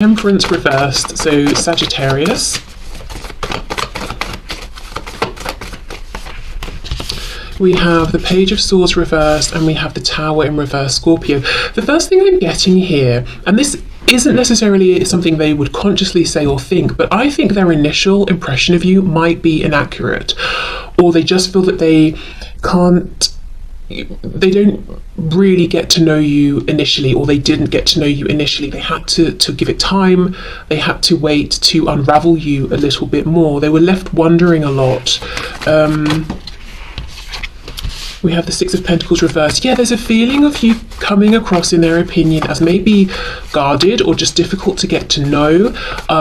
Temperance reversed, so Sagittarius. We have the Page of Swords reversed, and we have the Tower in reverse, Scorpio. The first thing I'm getting here, and this isn't necessarily something they would consciously say or think, but I think their initial impression of you might be inaccurate, or they just feel that they don't really get to know you initially, or they didn't get to know you initially. They had to give it time. They had to wait to unravel you a little bit more. They were left wondering a lot. We have the Six of Pentacles reversed. Yeah, there's a feeling of you coming across, in their opinion, as maybe guarded or just difficult to get to know.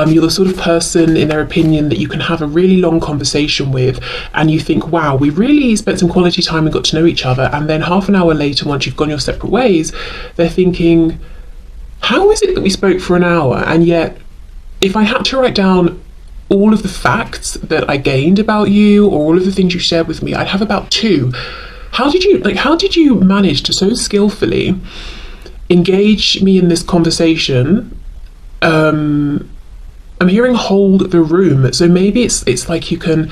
You're the sort of person, in their opinion, that you can have a really long conversation with, and you think, wow, we really spent some quality time and got to know each other. And then half an hour later, once you've gone your separate ways, they're thinking, how is it that we spoke for an hour? And yet, if I had to write down all of the facts that I gained about you, or all of the things you shared with me, I'd have about 2. How did you manage to so skillfully engage me in this conversation? I'm hearing hold the room, so maybe it's like you can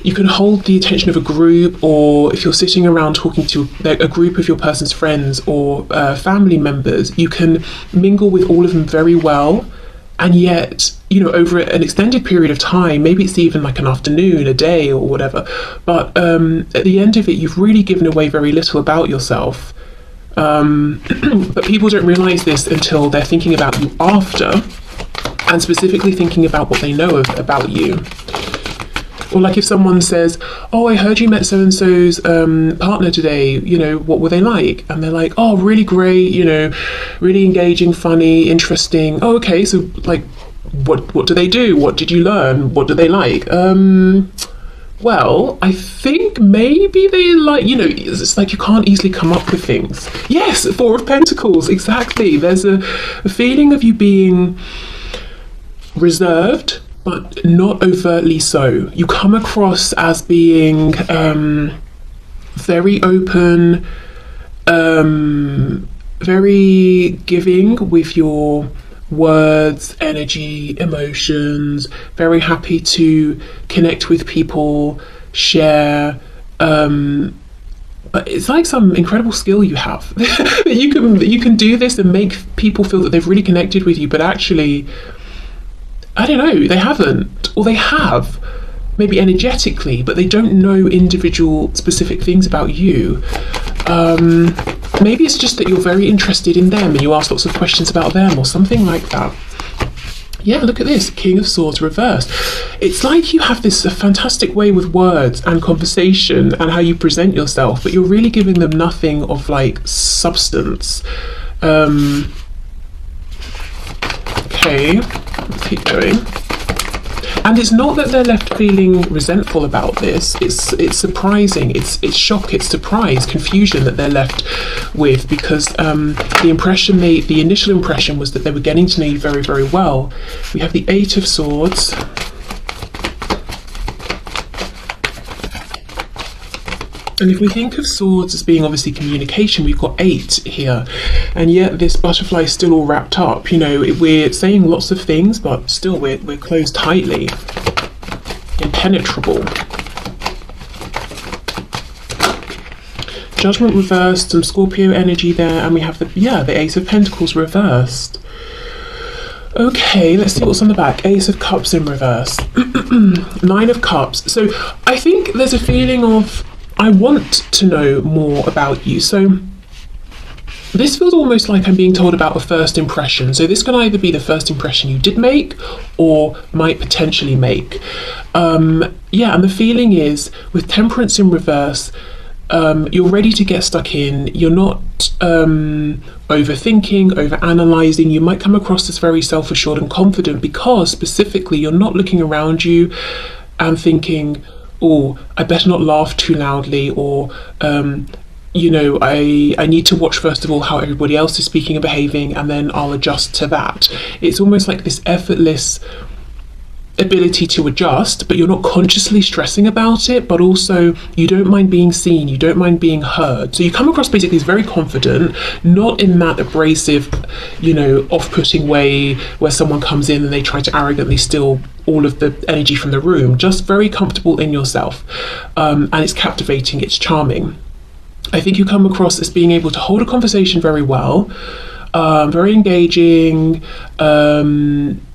hold the attention of a group, or if you're sitting around talking to a group of your person's friends or family members, you can mingle with all of them very well. And yet, over an extended period of time, maybe it's even like an afternoon, a day, or whatever, but at the end of it, you've really given away very little about yourself. But people don't realize this until they're thinking about you after, and specifically thinking about what they know about you. Or like if someone says, oh, I heard you met so-and-so's partner today, what were they like? And they're like, oh, really great, really engaging, funny, interesting. Oh, okay, so like, what do they do? What did you learn? What do they like? Well, I think maybe they like, it's like you can't easily come up with things. Yes, Four of Pentacles, exactly. There's a feeling of you being reserved, but not overtly so. You come across as being very open, very giving with your words, energy, emotions, very happy to connect with people, share. But it's like some incredible skill you have. you can do this and make people feel that they've really connected with you, but actually, I don't know, they haven't, or they have, maybe energetically, but they don't know individual specific things about you. Maybe it's just that you're very interested in them and you ask lots of questions about them, or something like that. Yeah, look at this, King of Swords reversed. It's like you have this fantastic way with words and conversation and how you present yourself, but you're really giving them nothing of like substance. Okay, let's keep going. And it's not that they're left feeling resentful about this. It's surprising. It's shock. It's surprise, confusion that they're left with, because the initial impression was that they were getting to know you very, very well. We have the Eight of Swords. And if we think of swords as being obviously communication, we've got 8 here. And yet this butterfly is still all wrapped up. We're saying lots of things, but still we're closed tightly. Impenetrable. Judgment reversed, some Scorpio energy there, and we have the Ace of Pentacles reversed. Okay, let's see what's on the back. Ace of Cups in reverse. 9 of Cups. So I think there's a feeling of, I want to know more about you. So this feels almost like I'm being told about a first impression. So this can either be the first impression you did make or might potentially make. And the feeling is, with Temperance in reverse, you're ready to get stuck in. You're not overthinking, over-analysing. You might come across as very self-assured and confident because specifically you're not looking around you and thinking, oh, I better not laugh too loudly, or I need to watch first of all how everybody else is speaking and behaving, and then I'll adjust to that. It's almost like this effortless ability to adjust, but you're not consciously stressing about it, but also you don't mind being seen, you don't mind being heard. So you come across basically as very confident, not in that abrasive, off-putting way where someone comes in and they try to arrogantly steal all of the energy from the room, just very comfortable in yourself. And it's captivating, it's charming. I think you come across as being able to hold a conversation very well, very engaging.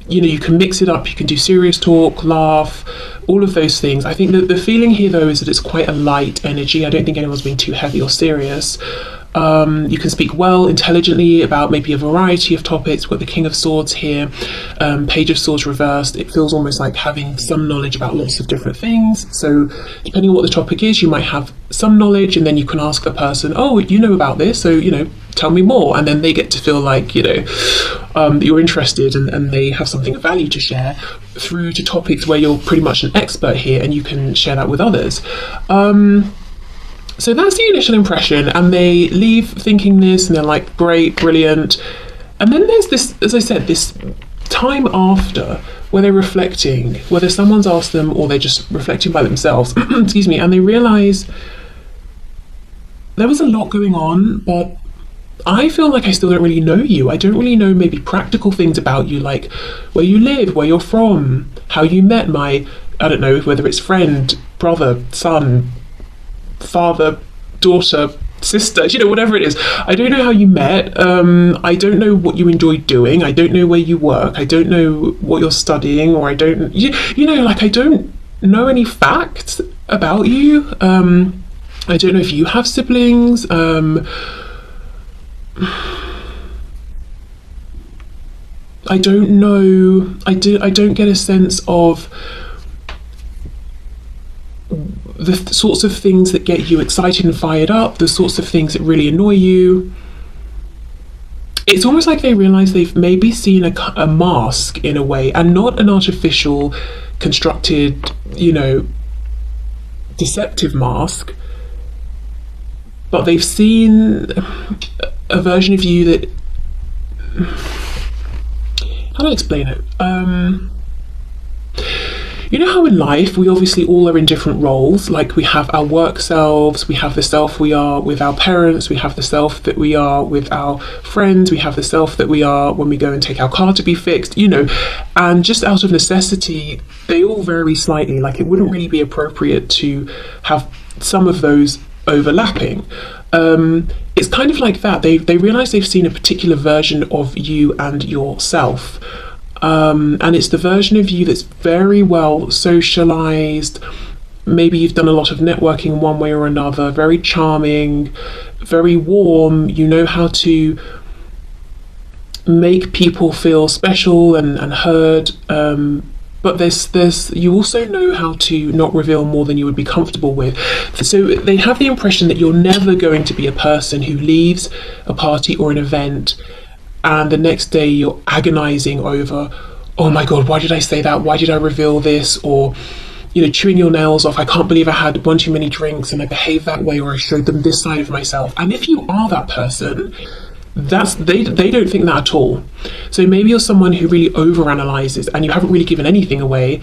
You can mix it up, you can do serious talk, laugh, all of those things. I think that the feeling here, though, is that it's quite a light energy. I don't think anyone's being too heavy or serious. You can speak well, intelligently about maybe a variety of topics. We've got the King of Swords here, Page of Swords reversed. It feels almost like having some knowledge about lots of different things. So depending on what the topic is, you might have some knowledge, and then you can ask the person, oh, you know about this, so, tell me more. And then they get to feel like, you're interested, and they have something of value to share, through to topics where you're pretty much an expert here and you can share that with others. So that's the initial impression, and they leave thinking this, and they're like, great, brilliant. And then there's this, as I said, this time after where they're reflecting, whether someone's asked them or they're just reflecting by themselves, excuse me, and they realise there was a lot going on, but I feel like I still don't really know you. I don't really know maybe practical things about you, like where you live, where you're from, how you met my, I don't know, whether it's friend, brother, son, father, daughter, sister, whatever it is. I don't know how you met. I don't know what you enjoy doing. I don't know where you work. I don't know what you're studying, or I don't, I don't know any facts about you. I don't know if you have siblings. I don't know. I don't get a sense of the sorts of things that get you excited and fired up, the sorts of things that really annoy you. It's almost like they realise they've maybe seen a mask in a way, and not an artificial, constructed, deceptive mask, but they've seen a version of you that, how do I explain it? You know how in life we obviously all are in different roles, like we have our work selves, we have the self we are with our parents, we have the self that we are with our friends, we have the self that we are when we go and take our car to be fixed, and just out of necessity, they all vary slightly. Like, it wouldn't really be appropriate to have some of those overlapping. It's kind of like that. They realise they've seen a particular version of you and yourself. And it's the version of you that's very well socialized. Maybe you've done a lot of networking one way or another, very charming, very warm. You know how to make people feel special and heard. But there's you also know how to not reveal more than you would be comfortable with. So they have the impression that you're never going to be a person who leaves a party or an event and the next day you're agonizing over, oh my God, why did I say that? Why did I reveal this? Or, chewing your nails off. I can't believe I had one too many drinks and I behaved that way, or I showed them this side of myself. And if you are that person, they don't think that at all. So maybe you're someone who really overanalyzes and you haven't really given anything away,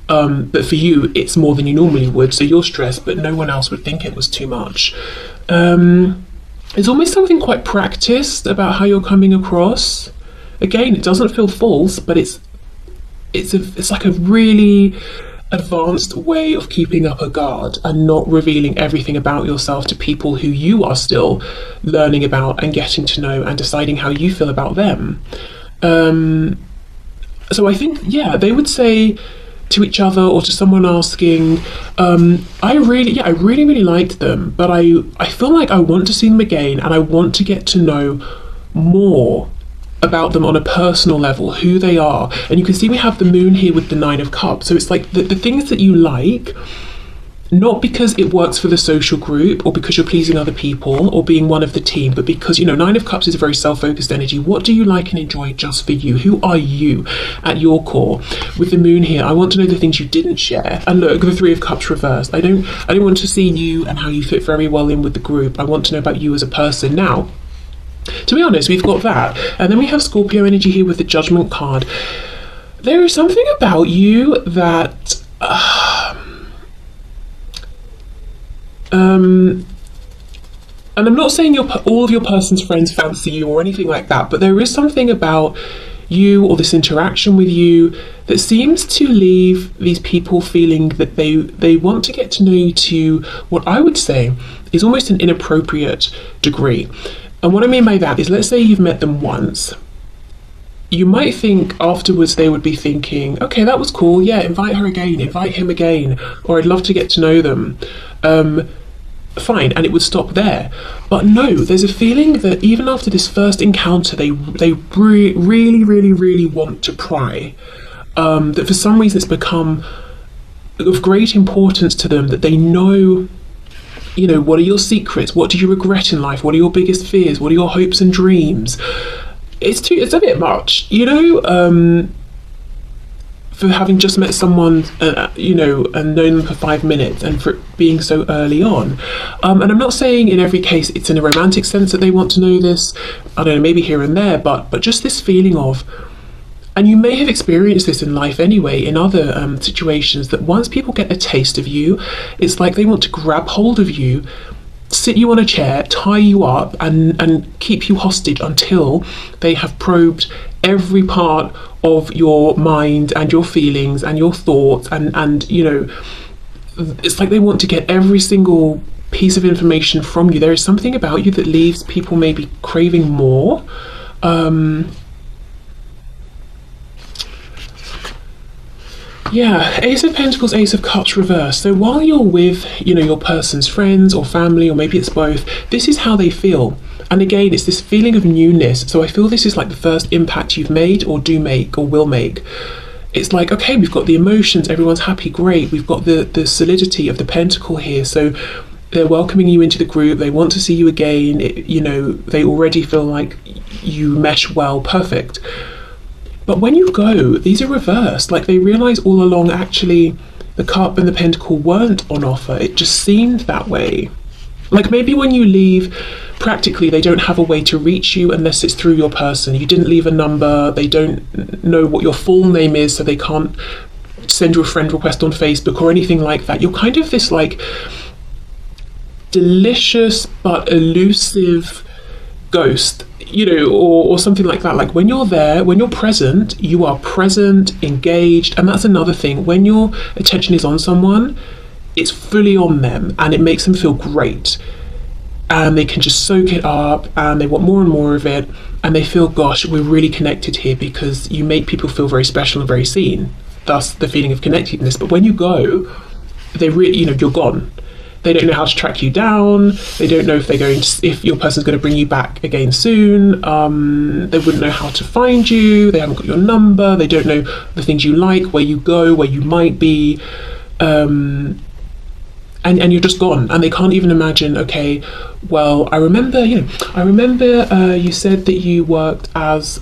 but for you it's more than you normally would, so you're stressed, but no one else would think it was too much. It's almost something quite practiced about how you're coming across. Again, it doesn't feel false, but it's like a really advanced way of keeping up a guard and not revealing everything about yourself to people who you are still learning about and getting to know and deciding how you feel about them. So I think, they would say to each other or to someone asking, I really liked them, but I feel like I want to see them again, and I want to get to know more about them on a personal level, who they are. And you can see we have the moon here with the 9 of Cups. So it's like the things that you like, not because it works for the social group or because you're pleasing other people or being one of the team, but because, 9 of Cups is a very self-focused energy. What do you like and enjoy just for you? Who are you at your core? With the moon here, I want to know the things you didn't share. And look, the 3 of Cups reversed. I don't want to see you and how you fit very well in with the group. I want to know about you as a person. Now, to be honest, we've got that. And then we have Scorpio energy here with the Judgment card. there is something about you that and I'm not saying all of your person's friends fancy you or anything like that, but there is something about you or this interaction with you that seems to leave these people feeling that they want to get to know you to what I would say is almost an inappropriate degree. And what I mean by that is, let's say you've met them once. You might think afterwards they would be thinking, okay, that was cool, yeah, invite her again, invite him again, or I'd love to get to know them. Fine, and it would stop there. But no, there's a feeling that even after this first encounter, they really want to pry. That for some reason it's become of great importance to them, that they know, you know, what are your secrets? What do you regret in life? What are your biggest fears? What are your hopes and dreams? It's a bit much, you know, for having just met someone, you know, and known them for 5 minutes, and for it being so early on. And I'm not saying in every case it's in a romantic sense that they want to know this. I don't know, maybe here and there, but just this feeling of, and you may have experienced this in life anyway, in other situations, that once people get a taste of you, it's like they want to grab hold of you, sit you on a chair, tie you up, and keep you hostage until they have probed every part of your mind and your feelings and your thoughts, and you know, it's like they want to get every single piece of information from you. There is something about you that leaves people maybe craving more. Yeah, Ace of Pentacles, Ace of Cups reverse. So while you're with, you know, your person's friends or family, or maybe it's both, this is how they feel. And again, it's this feeling of newness. So I feel this is like the first impact you've made, or do make, or will make. It's like, okay, we've got the emotions, everyone's happy, great. We've got the solidity of the pentacle here. So they're welcoming you into the group. They want to see you again. You know, they already feel like you mesh well, perfect. But when you go, these are reversed. Like, they realise all along, actually, the cup and the pentacle weren't on offer. It just seemed that way. Like, maybe when you leave, practically they don't have a way to reach you unless it's through your person. You didn't leave a number. They don't know what your full name is, so they can't send you a friend request on Facebook or anything like that. You're kind of this, like, delicious but elusive ghost, you know, or something like that. Like, when you're there, when you're present, you are present, engaged. And that's another thing. When your attention is on someone, it's fully on them, and it makes them feel great, and they can just soak it up, and they want more and more of it, and they feel, gosh, we're really connected here, because you make people feel very special and very seen, thus the feeling of connectedness. But when you go, they really, you know, you're gone. They don't know how to track you down. They don't know if they're going to, if your person's going to bring you back again soon. They wouldn't know how to find you. They haven't got your number. They don't know the things you like, where you go, where you might be, and you're just gone. And they can't even imagine. Okay, well, I remember you said that you worked as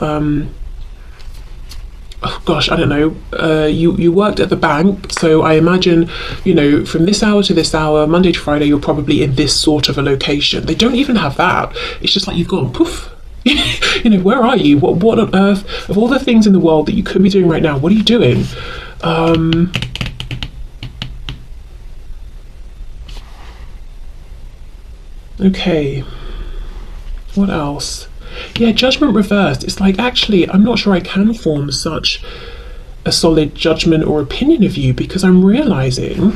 oh gosh, I don't know, you worked at the bank, so I imagine, you know, from this hour to this hour, Monday to Friday, you're probably in this sort of a location. They don't even have that. It's just like you've gone poof. You know, where are you? What on earth, of all the things in the world that you could be doing right now, what are you doing? Okay, what else? Yeah, judgment reversed. It's like, actually, I'm not sure I can form such a solid judgment or opinion of you, because I'm realizing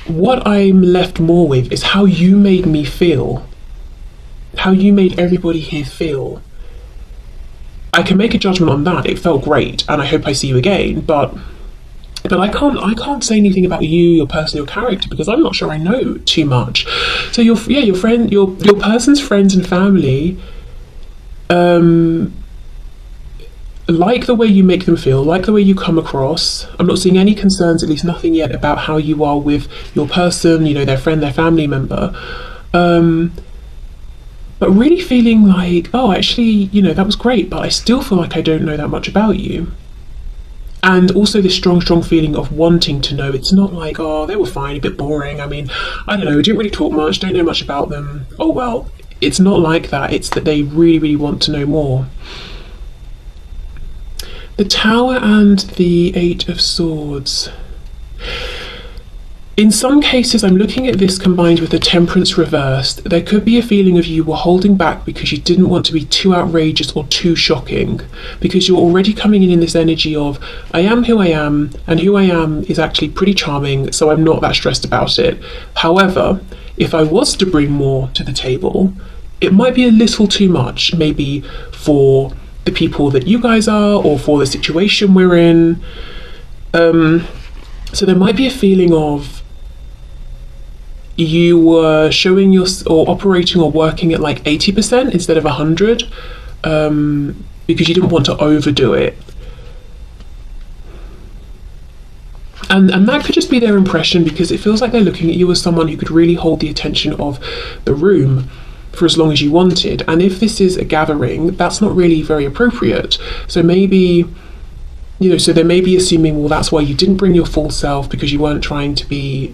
what I'm left more with is how you made me feel, how you made everybody here feel. I can make a judgment on that. It felt great, and I hope I see you again, but I can't say anything about you, your person, your character, because I'm not sure I know too much. So your person's friends and family like the way you make them feel, like the way you come across. I'm not seeing any concerns, at least nothing yet, about how you are with your person, you know, their friend, their family member. But really feeling like, oh, actually, you know, that was great, but I still feel like I don't know that much about you. And also this strong feeling of wanting to know. It's not like, oh, they were fine, a bit boring. I mean, I don't know, didn't really talk much, don't know much about them. Oh, well, it's not like that. It's that they really want to know more. The Tower and the Eight of Swords. In some cases, I'm looking at this combined with the Temperance reversed. There could be a feeling of you were holding back because you didn't want to be too outrageous or too shocking, because you're already coming in this energy of, I am who I am, and who I am is actually pretty charming, so I'm not that stressed about it. However, if I was to bring more to the table, it might be a little too much, maybe for the people that you guys are, or for the situation we're in. So there might be a feeling of you were showing your, or operating or working at like 80% instead of 100, because you didn't want to overdo it. And that could just be their impression, because it feels like they're looking at you as someone who could really hold the attention of the room for as long as you wanted. And if this is a gathering, that's not really very appropriate. So maybe, you know, so they may be assuming, well, that's why you didn't bring your full self, because you weren't trying to be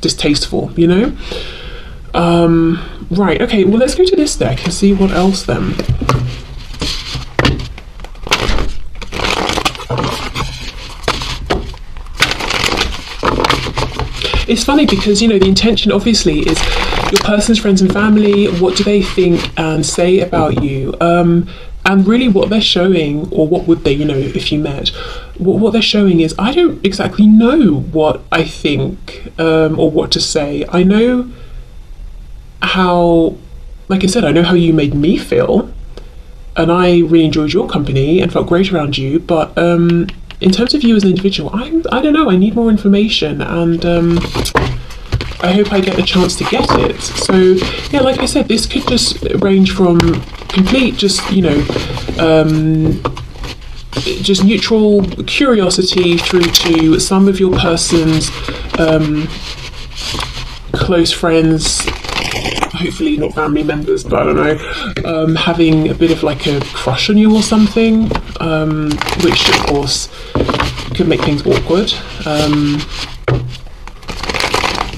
distasteful, you know? Right, okay, well, let's go to this deck and see what else then. It's funny because, you know, the intention obviously is your person's friends and family. What do they think and say about you? And really what they're showing, or what would they, you know, if you met, what they're showing is, I don't exactly know what I think, or what to say. I know how, like I said, I know how you made me feel, and I really enjoyed your company and felt great around you, but in terms of you as an individual, I don't know, I need more information, and I hope I get the chance to get it. So yeah, like I said, this could just range from complete, just, you know, just neutral curiosity through to some of your person's close friends, hopefully not family members, but I don't know, having a bit of like a crush on you or something, which of course could make things awkward.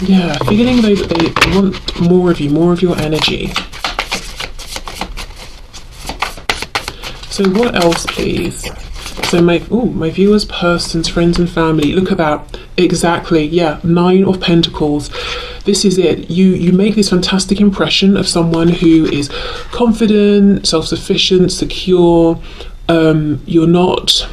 Yeah, feeling though that they want more of you, more of your energy. So what else, please? So my viewers, persons, friends and family. Look at that. Exactly. Yeah, 9 of Pentacles. This is it. You make this fantastic impression of someone who is confident, self-sufficient, secure. You're not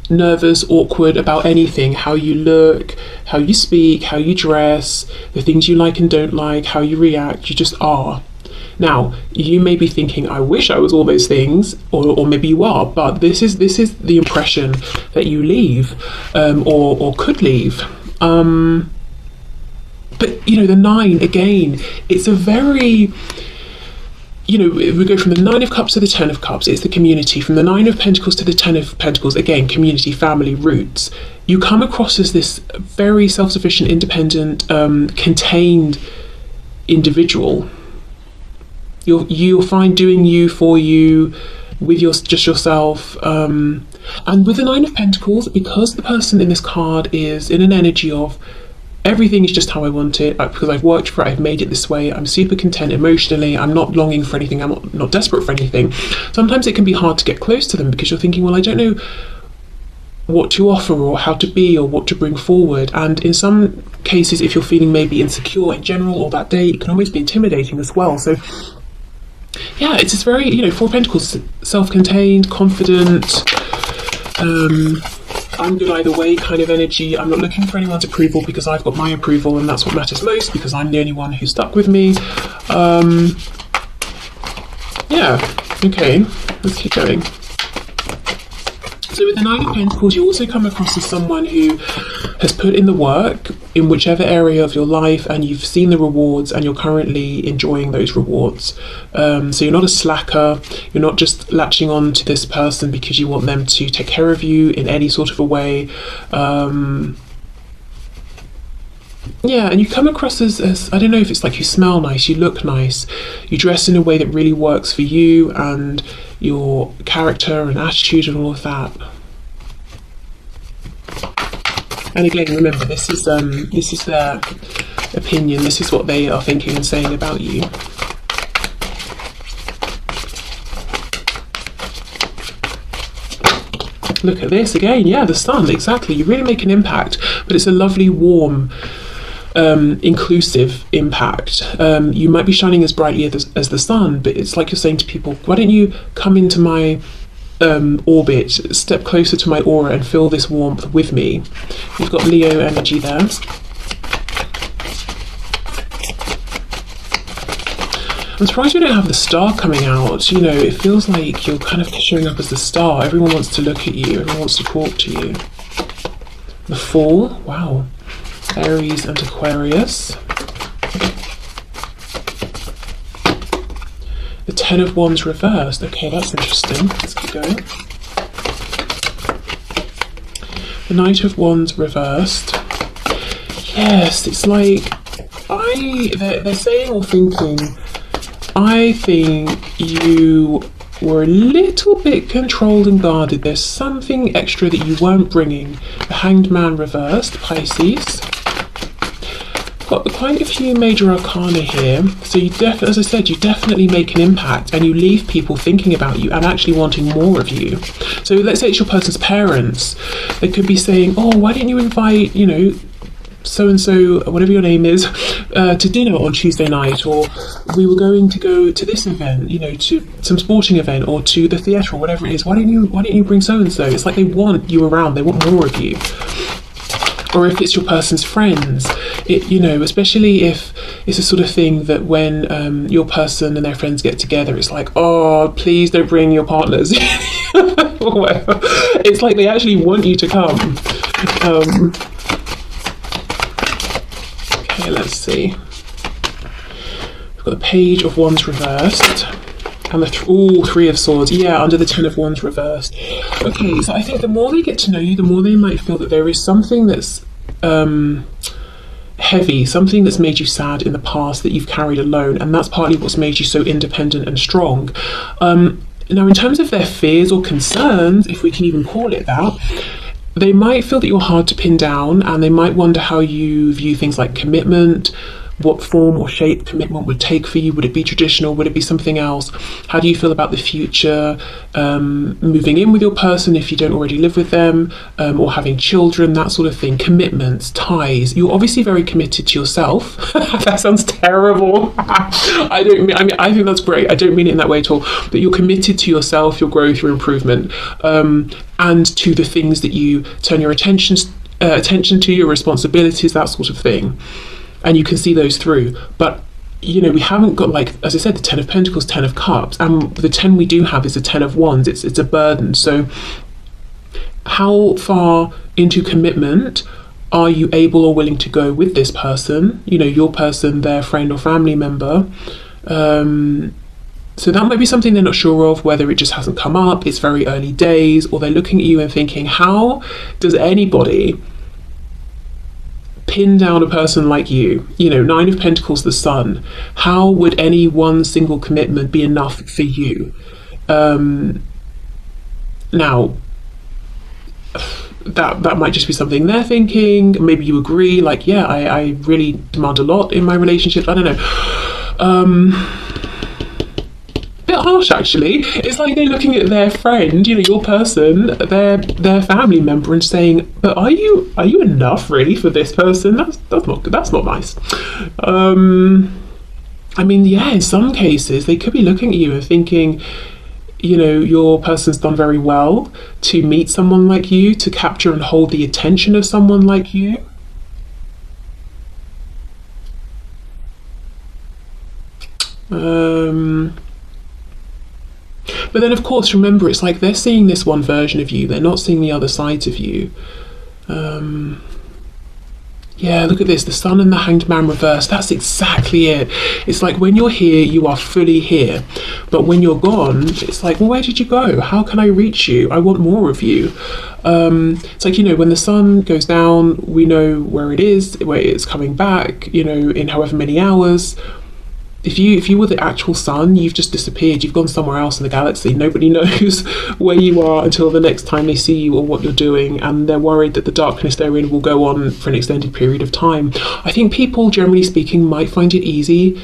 nervous, awkward about anything, how you look, how you speak, how you dress, the things you like and don't like, how you react. You just are. Now, you may be thinking, I wish I was all those things, or maybe you are, but this is the impression that you leave, or could leave. But you know, the 9 again, it's a very, you know, we go from the 9 of Cups to the 10 of Cups, it's the community. From the 9 of Pentacles to the 10 of Pentacles, again, community, family, roots. You come across as this very self-sufficient, independent, contained individual. You'll find doing you, for you, with just yourself. And with the 9 of Pentacles, because the person in this card is in an energy of, everything is just how I want it, because I've worked for it, I've made it this way, I'm super content emotionally, I'm not longing for anything, I'm not desperate for anything. Sometimes it can be hard to get close to them because you're thinking, well, I don't know what to offer or how to be or what to bring forward. And in some cases, if you're feeling maybe insecure in general or that day, it can always be intimidating as well. So yeah, it's this very, you know, 4 of Pentacles, self-contained, confident, I'm good either way kind of energy. I'm not looking for anyone's approval because I've got my approval, and that's what matters most, because I'm the only one who's stuck with me. Yeah, okay, let's keep going. So with the 9 of Pentacles, you also come across as someone who has put in the work in whichever area of your life, and you've seen the rewards, and you're currently enjoying those rewards. So you're not a slacker, you're not just latching on to this person because you want them to take care of you in any sort of a way. Yeah, and you come across as, I don't know if it's like you smell nice, you look nice, you dress in a way that really works for you and your character and attitude and all of that. And again, remember, this is their opinion, this is what they are thinking and saying about you. Look at this again. Yeah, the sun, exactly. You really make an impact, but it's a lovely, warm, inclusive impact. You might be shining as brightly as the sun, but it's like you're saying to people, why don't you come into my orbit, step closer to my aura and feel this warmth with me. You've got Leo energy there. I'm surprised we don't have the star coming out. You know, it feels like you're kind of showing up as the star. Everyone wants to look at you. Everyone wants to talk to you. The Fool. Wow. Aries and Aquarius. The Ten of Wands reversed. Okay, that's interesting. Let's keep going. The Knight of Wands reversed. Yes, it's like they're saying or thinking, I think you were a little bit controlled and guarded. There's something extra that you weren't bringing. The Hanged Man reversed, Pisces. Got quite a few major arcana here. So you as I said, you definitely make an impact and you leave people thinking about you and actually wanting more of you. So let's say it's your person's parents. They could be saying, oh, why didn't you invite, you know, so-and-so, whatever your name is, to dinner on Tuesday night, or we were going to go to this event, you know, to some sporting event, or to the theatre, or whatever it is. Why didn't you bring so-and-so? It's like they want you around, they want more of you. Or if it's your person's friends, you know, especially if it's a sort of thing that when your person and their friends get together, it's like, oh, please don't bring your partners. Or whatever. It's like they actually want you to come. Okay, let's see. We've got the Page of Wands reversed. And the Three of Swords. Yeah, under the Ten of Wands reversed. Okay, so I think the more they get to know you, the more they might feel that there is something that's heavy, something that's made you sad in the past that you've carried alone, and that's partly what's made you so independent and strong. Now, in terms of their fears or concerns, if we can even call it that, they might feel that you're hard to pin down, and they might wonder how you view things like commitment, what form or shape commitment would take for you. Would it be traditional? Would it be something else? How do you feel about the future? Moving in with your person if you don't already live with them, or having children, that sort of thing. Commitments, ties. You're obviously very committed to yourself. That sounds terrible. I think that's great. I don't mean it in that way at all. But you're committed to yourself, your growth, your improvement, and to the things that you turn your attention to, your responsibilities, that sort of thing. And you can see those through. But, you know, we haven't got, like, as I said, the Ten of Pentacles, Ten of Cups, and the 10 we do have is the Ten of Wands. It's a burden. So how far into commitment are you able or willing to go with this person? You know, your person, their friend or family member. So that might be something they're not sure of, whether it just hasn't come up, it's very early days, or they're looking at you and thinking, how does anybody pin down a person like you? You know, Nine of Pentacles, the Sun. How would any one single commitment be enough for you? Now, that might just be something they're thinking. Maybe you agree, like, yeah, I really demand a lot in my relationship. I don't know. Bit harsh, actually. It's like they're looking at their friend, you know, your person, their family member, and saying, but are you enough really for this person? That's not nice. I mean, yeah, in some cases they could be looking at you and thinking, you know, your person's done very well to meet someone like you, to capture and hold the attention of someone like you. But then, of course, remember, it's like they're seeing this one version of you. They're not seeing the other sides of you. Yeah, look at this. The Sun and the Hanged Man reversed. That's exactly it. It's like when you're here, you are fully here. But when you're gone, it's like, well, where did you go? How can I reach you? I want more of you. It's like, you know, when the sun goes down, we know where it is, where it's coming back, you know, in however many hours. If you were the actual sun, you've just disappeared. You've gone somewhere else in the galaxy. Nobody knows where you are until the next time they see you or what you're doing, and they're worried that the darkness they're in will go on for an extended period of time. I think people, generally speaking, might find it easy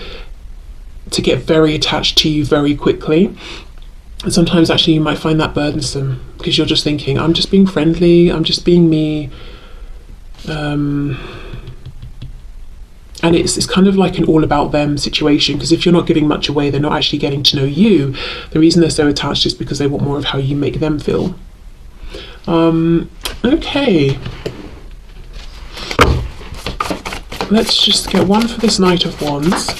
to get very attached to you very quickly. And sometimes actually you might find that burdensome because you're just thinking, I'm just being friendly, I'm just being me. And it's kind of like an all about them situation, because if you're not giving much away, they're not actually getting to know you. The reason they're so attached is because they want more of how you make them feel. Okay. Let's just get one for this Knight of Wands.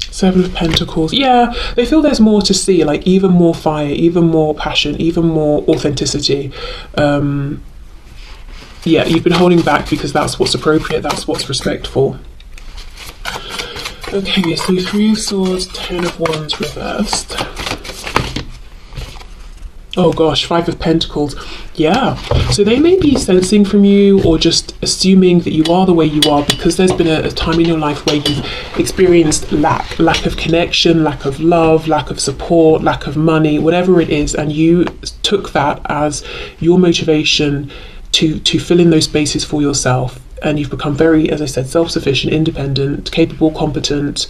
Seven of Pentacles. Yeah, they feel there's more to see, like even more fire, even more passion, even more authenticity. Yeah, you've been holding back because that's what's appropriate, that's what's respectful. Okay, so Three of Swords, Ten of Wands reversed. Oh gosh, Five of Pentacles. Yeah, so they may be sensing from you or just assuming that you are the way you are because there's been a time in your life where you've experienced lack of connection, lack of love, lack of support, lack of money, whatever it is, and you took that as your motivation to fill in those spaces for yourself, and you've become very, as I said, self-sufficient, independent, capable, competent,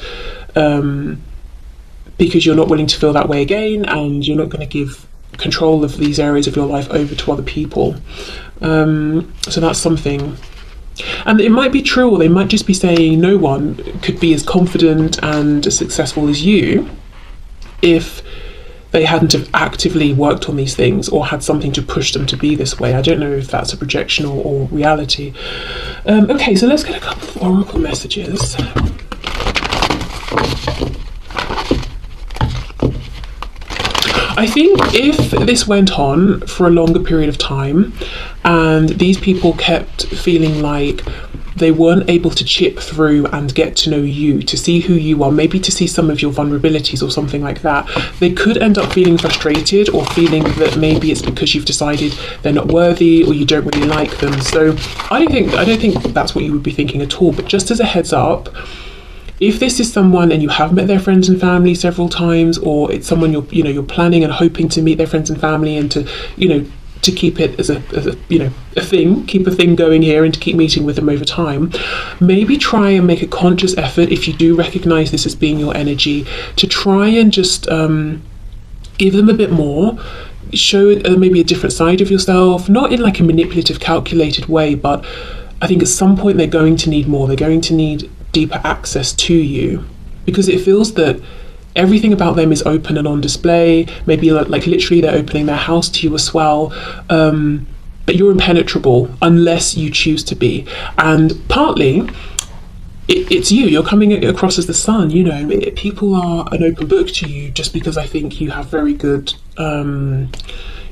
because you're not willing to feel that way again, and you're not going to give control of these areas of your life over to other people. So that's something. And it might be true, or they might just be saying no one could be as confident and as successful as you if they hadn't have actively worked on these things or had something to push them to be this way. I don't know if that's a projection or reality. Okay, so let's get a couple of oracle messages. I think if this went on for a longer period of time and these people kept feeling like they weren't able to chip through and get to know you, to see who you are, maybe to see some of your vulnerabilities or something like that, they could end up feeling frustrated or feeling that maybe it's because you've decided they're not worthy or you don't really like them. So I don't think that's what you would be thinking at all. But just as a heads up, if this is someone and you have met their friends and family several times, or it's someone you're planning and hoping to meet their friends and family and to keep it as a thing, keep a thing going here and to keep meeting with them over time, maybe try and make a conscious effort, if you do recognize this as being your energy, to try and just give them a bit more, show maybe a different side of yourself, not in like a manipulative, calculated way, but I think at some point they're going to need more. They're going to need deeper access to you, because it feels that everything about them is open and on display. Maybe like literally they're opening their house to you as well, but you're impenetrable unless you choose to be. And partly it's you're coming across as the sun. People are an open book to you just because I think you have very good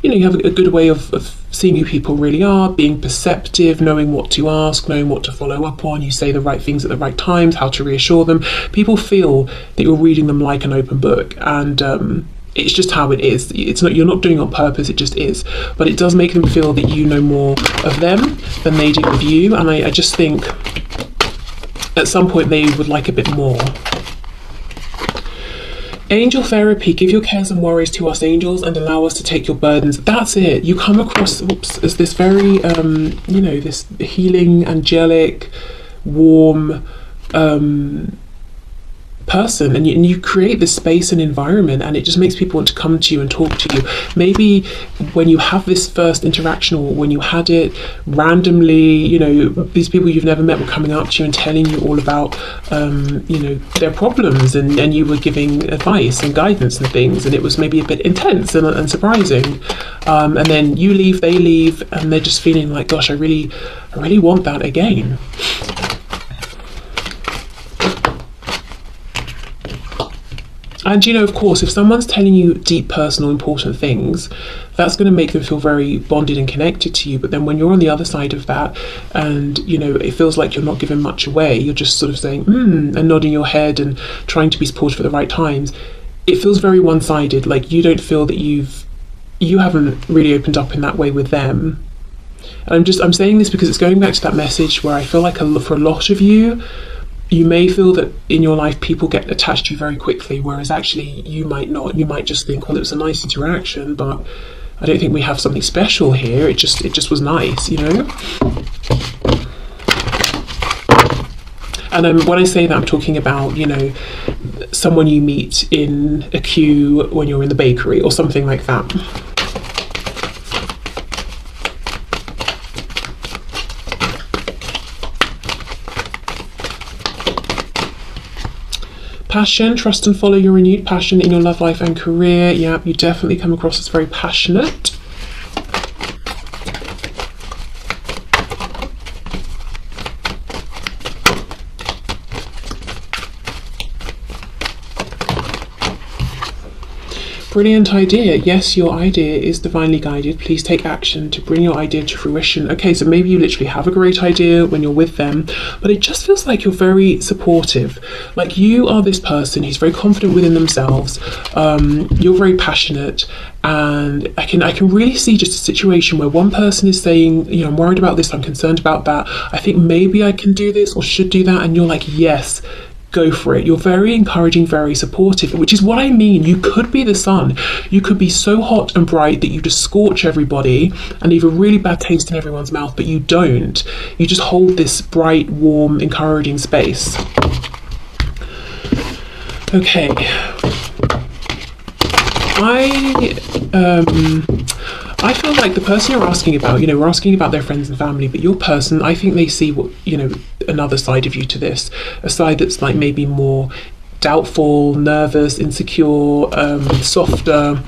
you have a good way of seeing who people really are, being perceptive, knowing what to ask, knowing what to follow up on. You say the right things at the right times, how to reassure them. People feel that you're reading them like an open book, and it's just how it is. It's not, you're not doing it on purpose, it just is. But it does make them feel that you know more of them than they do of you, and I just think at some point they would like a bit more. Angel therapy. Give your cares and worries to us angels and allow us to take your burdens. That's it. You come across as this very this healing, angelic, warm person, and you create this space and environment, and it just makes people want to come to you and talk to you. Maybe when you have this first interaction, or when you had it randomly, these people you've never met were coming up to you and telling you all about their problems, and you were giving advice and guidance and things, and it was maybe a bit intense and surprising, and then you leave, they leave, and they're just feeling like, gosh, I really want that again. And of course, if someone's telling you deep, personal, important things, that's going to make them feel very bonded and connected to you. But then when you're on the other side of that, and it feels like you're not giving much away, you're just sort of saying and nodding your head and trying to be supportive at the right times, it feels very one-sided. Like you don't feel that you haven't really opened up in that way with them. And I'm saying this because it's going back to that message where I feel like for a lot of you, you may feel that in your life people get attached to you very quickly, whereas actually you might not. You might just think, well, it was a nice interaction, but I don't think we have something special here. It just was nice, And when I say that, I'm talking about, someone you meet in a queue when you're in the bakery or something like that. Passion, trust and follow your renewed passion in your love life and career. Yeah, you definitely come across as very passionate. Brilliant idea. Yes, your idea is divinely guided. Please take action to bring your idea to fruition. Okay, so maybe you literally have a great idea when you're with them, but it just feels like you're very supportive. Like you are this person who's very confident within themselves. You're very passionate, and I can really see just a situation where one person is saying, you know, I'm worried about this, I'm concerned about that, I think maybe I can do this or should do that, and you're like, yes, go for it. You're very encouraging, very supportive, which is what I mean. You could be the sun. You could be so hot and bright that you just scorch everybody and leave a really bad taste in everyone's mouth, but you don't. You just hold this bright, warm, encouraging space. Okay. I feel like the person you're asking about, you know, we're asking about their friends and family, but your person, I think they see what, you know, another side of you to this, a side that's like maybe more doubtful, nervous, insecure, softer.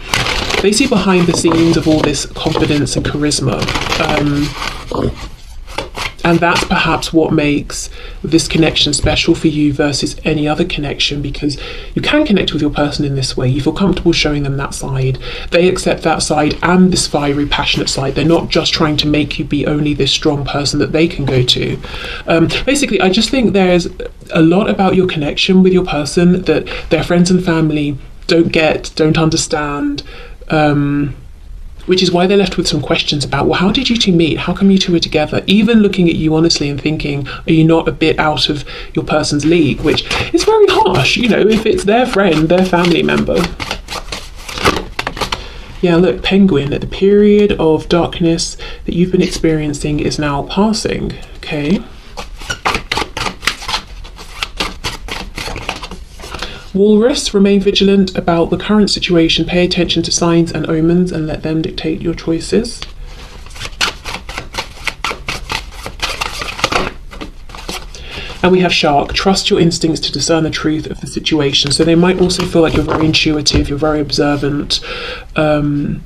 They see behind the scenes of all this confidence and charisma. And that's perhaps what makes this connection special for you versus any other connection, because you can connect with your person in this way. You feel comfortable showing them that side. They accept that side and this fiery, passionate side. They're not just trying to make you be only this strong person that they can go to. Basically, I just think there's a lot about your connection with your person that their friends and family don't get, don't understand. Which is why they're left with some questions about, well, how did you two meet? How come you two were together? Even looking at you honestly and thinking, are you not a bit out of your person's league? Which is very harsh, you know, if it's their friend, their family member. Yeah, look, Penguin, the period of darkness that you've been experiencing is now passing, okay? Walrus, remain vigilant about the current situation. Pay attention to signs and omens and let them dictate your choices. And we have Shark, trust your instincts to discern the truth of the situation. So they might also feel like you're very intuitive, you're very observant, that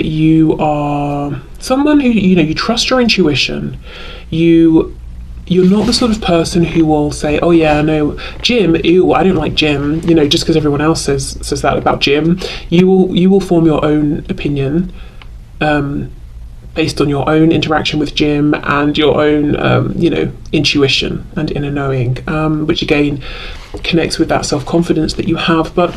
you are someone who, you know, you trust your intuition. You're not the sort of person who will say, oh yeah, no, Jim, ew, I don't like Jim, you know, just because everyone else says that about Jim. You will form your own opinion based on your own interaction with Jim and your own, you know, intuition and inner knowing, which again connects with that self-confidence that you have. But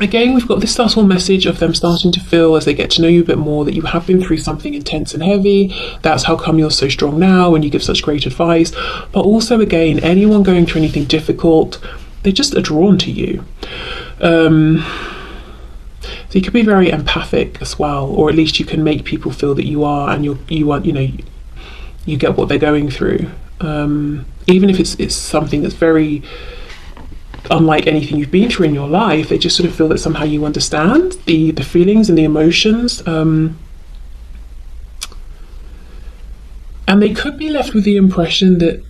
again, we've got this subtle message of them starting to feel, as they get to know you a bit more, that you have been through something intense and heavy. That's how come you're so strong now and you give such great advice. But also, again, anyone going through anything difficult, they just are drawn to you. So you could be very empathic as well, or at least you can make people feel that you are, and you are, you know, you get what they're going through. Even if it's something that's very unlike anything you've been through in your life, they just sort of feel that somehow you understand the feelings and the emotions, and they could be left with the impression that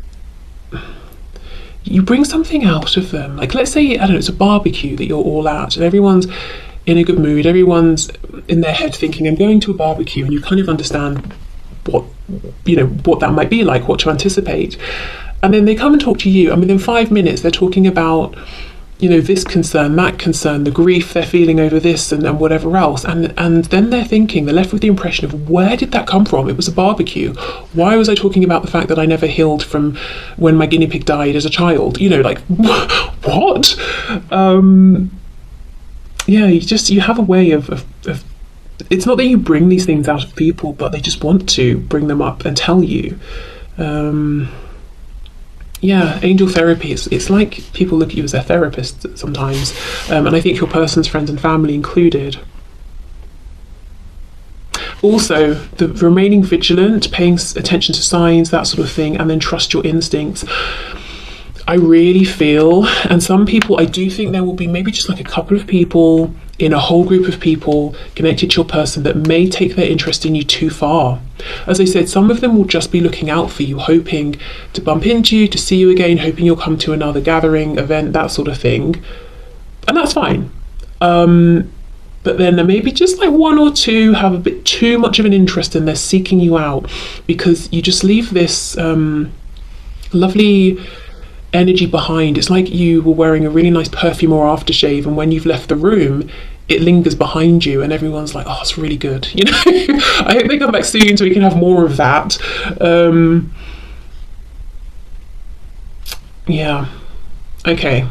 you bring something out of them. Like, let's say, I don't know, it's a barbecue that you're all at and everyone's in a good mood, everyone's in their head thinking, I'm going to a barbecue, and you kind of understand what, you know, what that might be like, what to anticipate. And then they come and talk to you, and within 5 minutes they're talking about, you know, this concern, that concern, the grief they're feeling over this and whatever else. And then they're left with the impression of, where did that come from? It was a barbecue. Why was I talking about the fact that I never healed from when my guinea pig died as a child? You know, like, what? Yeah, you have a way of it's not that you bring these things out of people, but they just want to bring them up and tell you. Yeah, angel therapy, it's like people look at you as their therapist sometimes, and I think your person's friends and family included. Also, the remaining vigilant, paying attention to signs, that sort of thing, and then trust your instincts. I really feel, and some people, I do think there will be maybe just like a couple of people in a whole group of people connected to your person that may take their interest in you too far. As I said, some of them will just be looking out for you, hoping to bump into you, to see you again, hoping you'll come to another gathering, event, that sort of thing. And that's fine. But then there may be just like one or two have a bit too much of an interest and they're seeking you out because you just leave this lovely energy behind. It's like you were wearing a really nice perfume or aftershave, and when you've left the room, it lingers behind you, and everyone's like, "Oh, it's really good." You know, I hope they come back soon so we can have more of that. Yeah. Okay.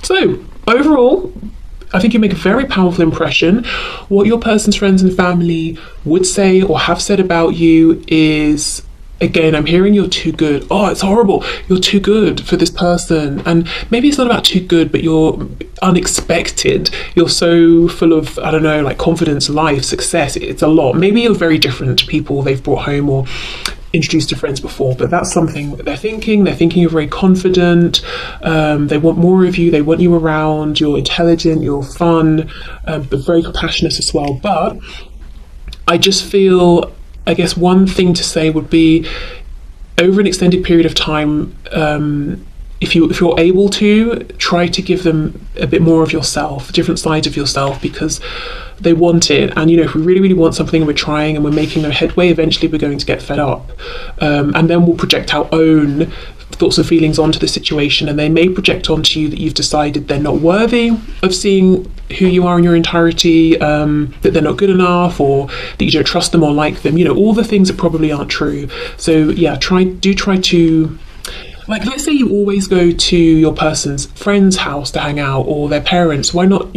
So overall, I think you make a very powerful impression. What your person's friends and family would say or have said about you is, again, I'm hearing you're too good. Oh, it's horrible. You're too good for this person. And maybe it's not about too good, but you're unexpected. You're so full of, I don't know, like confidence, life, success. It's a lot. Maybe you're very different to people they've brought home or introduced to friends before, but that's something that they're thinking. They're thinking you're very confident. They want more of you. They want you around. You're intelligent. You're fun, but very compassionate as well. But I just feel, I guess one thing to say would be, over an extended period of time, if you're able to, try to give them a bit more of yourself, different sides of yourself, because they want it. And if we really, really want something and we're trying and we're making no headway, eventually we're going to get fed up. And then we'll project our own thoughts and feelings onto the situation, and they may project onto you that you've decided they're not worthy of seeing who you are in your entirety, that they're not good enough, or that you don't trust them or like them. All the things that probably aren't true. So yeah, try to, like, let's say you always go to your person's friend's house to hang out, or their parents. Why not,